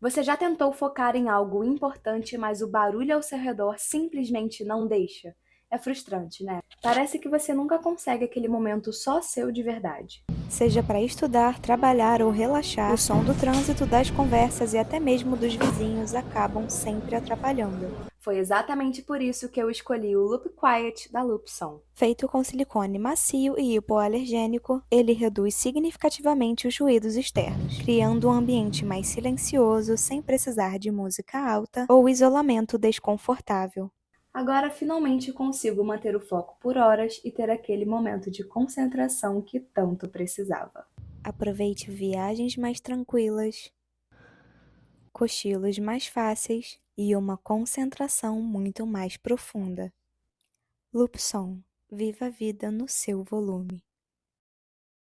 Você já tentou focar em algo importante, mas o barulho ao seu redor simplesmente não deixa? É frustrante, né? Parece que você nunca consegue aquele momento só seu de verdade. Seja para estudar, trabalhar ou relaxar, o som do trânsito, das conversas e até mesmo dos vizinhos acabam sempre atrapalhando. Foi exatamente por isso que eu escolhi o Loop Quiet da Loopson. Feito com silicone macio e hipoalergênico, ele reduz significativamente os ruídos externos, criando um ambiente mais silencioso sem precisar de música alta ou isolamento desconfortável. Agora finalmente consigo manter o foco por horas e ter aquele momento de concentração que tanto precisava. Aproveite viagens mais tranquilas, cochilos mais fáceis e uma concentração muito mais profunda. Lupson, viva a vida no seu volume.